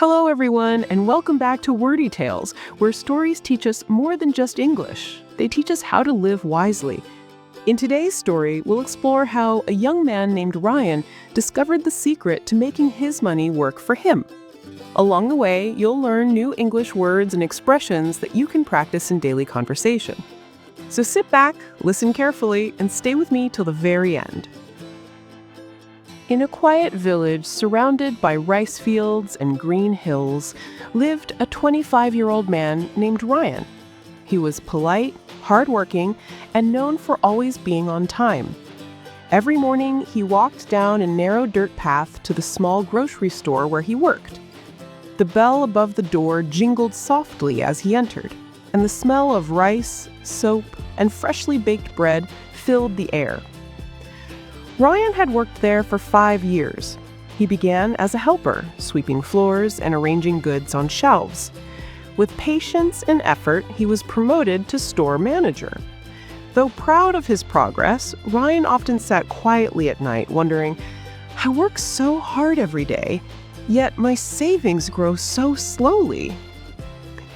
Hello, everyone, and welcome back to Wordy Tales, where stories teach us more than just English. They teach us how to live wisely. In today's story, we'll explore how a young man named Ryan discovered the secret to making his money work for him. Along the way, you'll learn new English words and expressions that you can practice in daily conversation. So sit back, listen carefully, and stay with me till the very end. In a quiet village surrounded by rice fields and green hills lived a 25-year-old man named Ryan. He was polite, hardworking, and known for always being on time. Every morning, he walked down a narrow dirt path to the small grocery store where he worked. The bell above the door jingled softly as he entered, and the smell of rice, soap, and freshly baked bread filled the air. Ryan had worked there for 5 years. He began as a helper, sweeping floors and arranging goods on shelves. With patience and effort, he was promoted to store manager. Though proud of his progress, Ryan often sat quietly at night wondering, "I work so hard every day, yet my savings grow so slowly."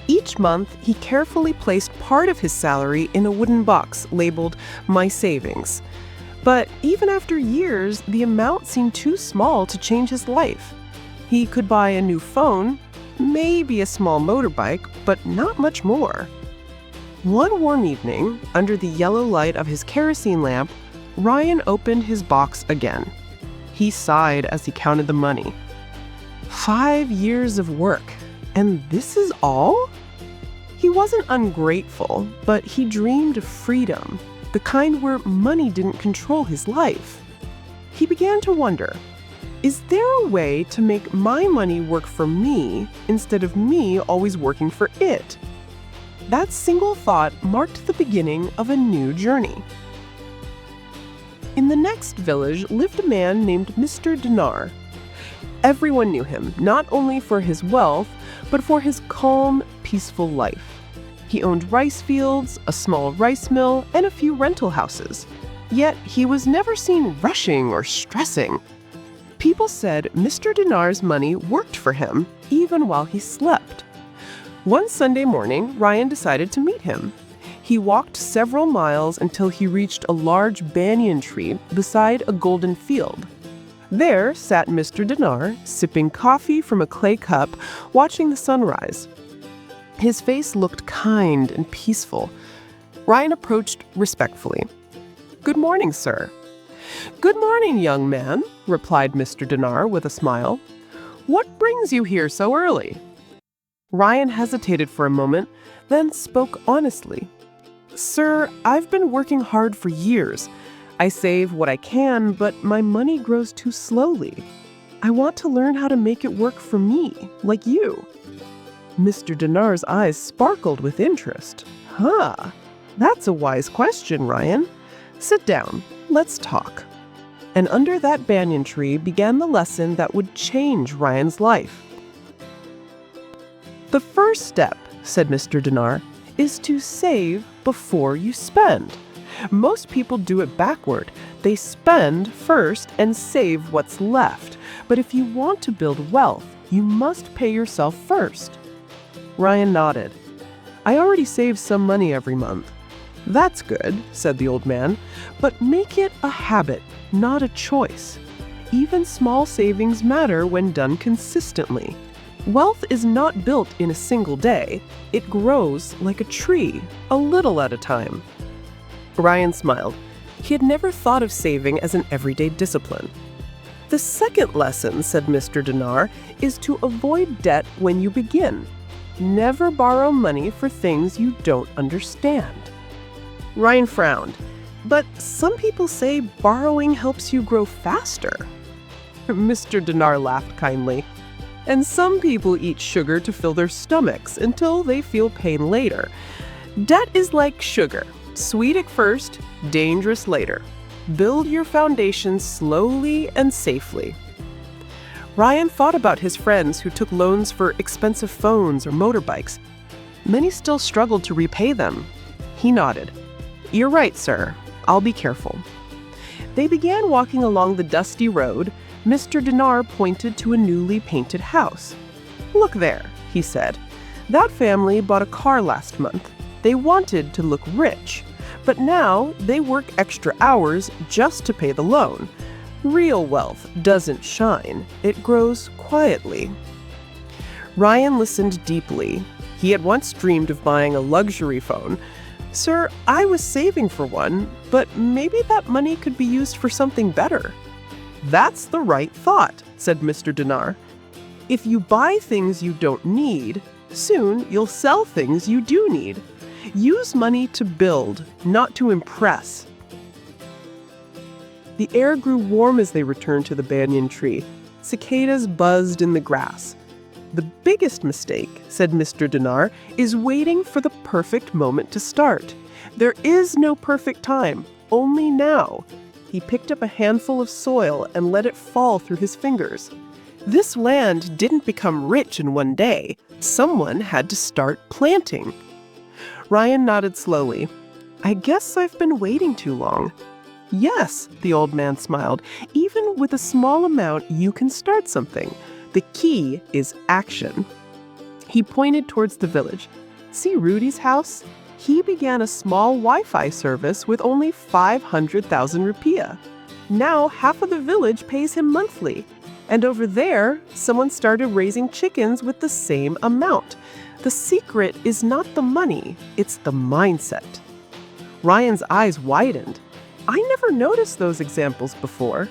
Each month, he carefully placed part of his salary in a wooden box labeled "My Savings." But even after years, the amount seemed too small to change his life. He could buy a new phone, maybe a small motorbike, but not much more. One warm evening, under the yellow light of his kerosene lamp, Ryan opened his box again. He sighed as he counted the money. 5 years of work, and this is all? He wasn't ungrateful, but he dreamed of freedom, the kind where money didn't control his life. He began to wonder, is there a way to make my money work for me instead of me always working for it? That single thought marked the beginning of a new journey. In the next village lived a man named Mr. Dinar. Everyone knew him, not only for his wealth, but for his calm, peaceful life. He owned rice fields, a small rice mill, and a few rental houses. Yet he was never seen rushing or stressing. People said Mr. Dinar's money worked for him, even while he slept. One Sunday morning, Ryan decided to meet him. He walked several miles until he reached a large banyan tree beside a golden field. There sat Mr. Dinar, sipping coffee from a clay cup, watching the sunrise. His face looked kind and peaceful. Ryan approached respectfully. "Good morning, sir." "Good morning, young man," replied Mr. Dinar with a smile. "What brings you here so early?" Ryan hesitated for a moment, then spoke honestly. "Sir, I've been working hard for years. I save what I can, but my money grows too slowly. I want to learn how to make it work for me, like you." Mr. Dinar's eyes sparkled with interest. That's a wise question, Ryan. Sit down. Let's talk." And under that banyan tree began the lesson that would change Ryan's life. "The first step," said Mr. Dinar, "is to save before you spend. Most people do it backward. They spend first and save what's left. But if you want to build wealth, you must pay yourself first." Ryan nodded. "I already save some money every month." "That's good," said the old man, "but make it a habit, not a choice. Even small savings matter when done consistently. Wealth is not built in a single day. It grows like a tree, a little at a time." Ryan smiled. He had never thought of saving as an everyday discipline. "The second lesson," said Mr. Dinar, "is to avoid debt when you begin. Never borrow money for things you don't understand." Ryan frowned. "But some people say borrowing helps you grow faster." Mr. Dinar laughed kindly. "And some people eat sugar to fill their stomachs until they feel pain later. Debt is like sugar, sweet at first, dangerous later. Build your foundation slowly and safely." Ryan thought about his friends who took loans for expensive phones or motorbikes. Many still struggled to repay them. He nodded. "You're right, sir. I'll be careful." They began walking along the dusty road. Mr. Dinar pointed to a newly painted house. "Look there," he said. "That family bought a car last month. They wanted to look rich, but now they work extra hours just to pay the loan. Real wealth doesn't shine. It grows quietly." Ryan listened deeply. He had once dreamed of buying a luxury phone. "Sir, I was saving for one, but maybe that money could be used for something better." "That's the right thought," said Mr. Dinar. "If you buy things you don't need, soon you'll sell things you do need. Use money to build, not to impress." The air grew warm as they returned to the banyan tree. Cicadas buzzed in the grass. "The biggest mistake," said Mr. Dinar, "is waiting for the perfect moment to start. There is no perfect time, only now." He picked up a handful of soil and let it fall through his fingers. This land didn't become rich in one day. Someone had to start planting. Ryan nodded slowly. "I guess I've been waiting too long." "Yes," the old man smiled. "Even with a small amount, you can start something. The key is action." He pointed towards the village. "See Rudy's house? He began a small Wi-Fi service with only 500,000 rupiah. Now half of the village pays him monthly. And over there, someone started raising chickens with the same amount. The secret is not the money, it's the mindset." Ryan's eyes widened. "I never noticed those examples before."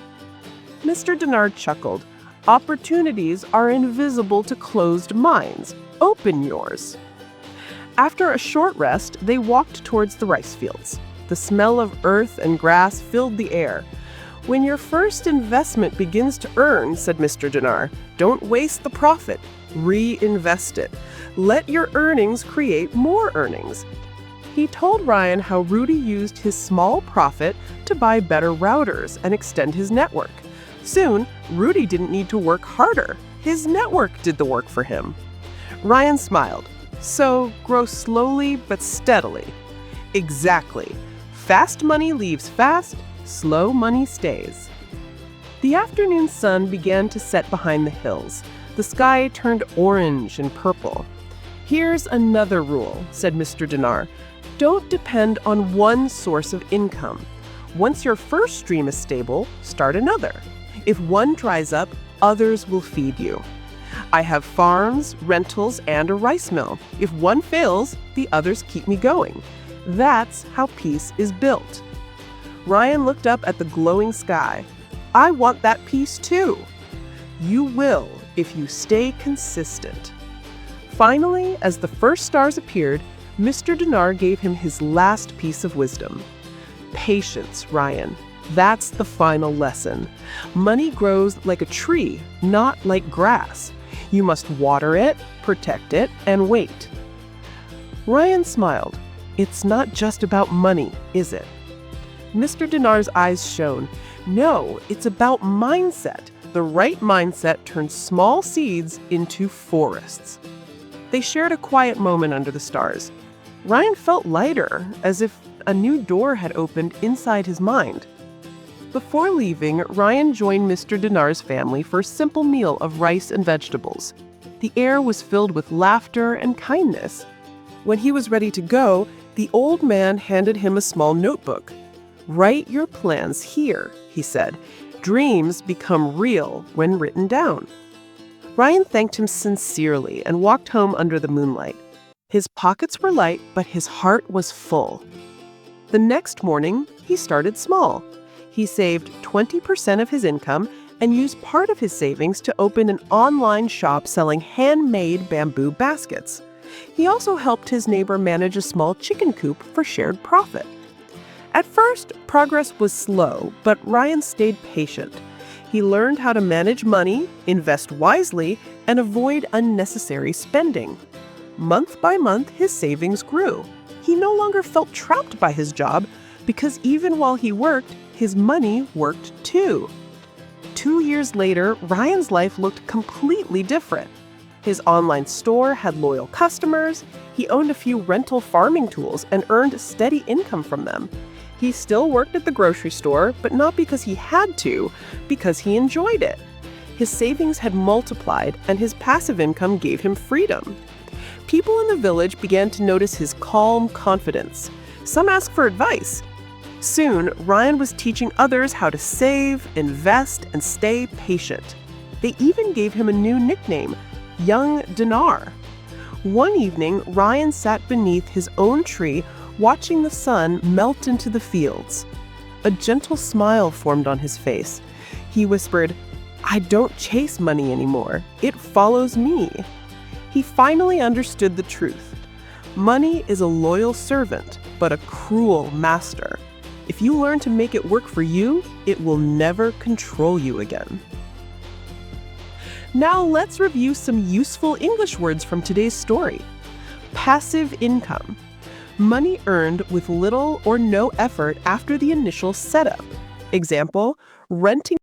Mr. Dinar chuckled. "Opportunities are invisible to closed minds. Open yours." After a short rest, they walked towards the rice fields. The smell of earth and grass filled the air. "When your first investment begins to earn," said Mr. Dinar, "don't waste the profit. Reinvest it. Let your earnings create more earnings." He told Ryan how Rudy used his small profit to buy better routers and extend his network. Soon, Rudy didn't need to work harder. His network did the work for him. Ryan smiled. "So, grow slowly but steadily." "Exactly. Fast money leaves fast, slow money stays." The afternoon sun began to set behind the hills. The sky turned orange and purple. "Here's another rule," said Mr. Dinar. "Don't depend on one source of income. Once your first stream is stable, start another. If one dries up, others will feed you. I have farms, rentals, and a rice mill. If one fails, the others keep me going. That's how peace is built." Ryan looked up at the glowing sky. "I want that peace too." "You will if you stay consistent." Finally, as the first stars appeared, Mr. Dinar gave him his last piece of wisdom. "Patience, Ryan. That's the final lesson. Money grows like a tree, not like grass. You must water it, protect it, and wait." Ryan smiled. "It's not just about money, is it?" Mr. Dinar's eyes shone. "No, it's about mindset. The right mindset turns small seeds into forests." They shared a quiet moment under the stars. Ryan felt lighter, as if a new door had opened inside his mind. Before leaving, Ryan joined Mr. Dinar's family for a simple meal of rice and vegetables. The air was filled with laughter and kindness. When he was ready to go, the old man handed him a small notebook. "Write your plans here," he said. "Dreams become real when written down." Ryan thanked him sincerely and walked home under the moonlight. His pockets were light, but his heart was full. The next morning, he started small. He saved 20% of his income and used part of his savings to open an online shop selling handmade bamboo baskets. He also helped his neighbor manage a small chicken coop for shared profit. At first, progress was slow, but Ryan stayed patient. He learned how to manage money, invest wisely, and avoid unnecessary spending. Month by month, his savings grew. He no longer felt trapped by his job because even while he worked, his money worked too. 2 years later, Ryan's life looked completely different. His online store had loyal customers, he owned a few rental farming tools and earned steady income from them. He still worked at the grocery store, but not because he had to, because he enjoyed it. His savings had multiplied, and his passive income gave him freedom. People in the village began to notice his calm confidence. Some asked for advice. Soon, Ryan was teaching others how to save, invest, and stay patient. They even gave him a new nickname, Young Dinar. One evening, Ryan sat beneath his own tree, watching the sun melt into the fields. A gentle smile formed on his face. He whispered, "I don't chase money anymore. It follows me." He finally understood the truth. Money is a loyal servant, but a cruel master. If you learn to make it work for you, it will never control you again. Now let's review some useful English words from today's story. Passive income. Money earned with little or no effort after the initial setup. Example, renting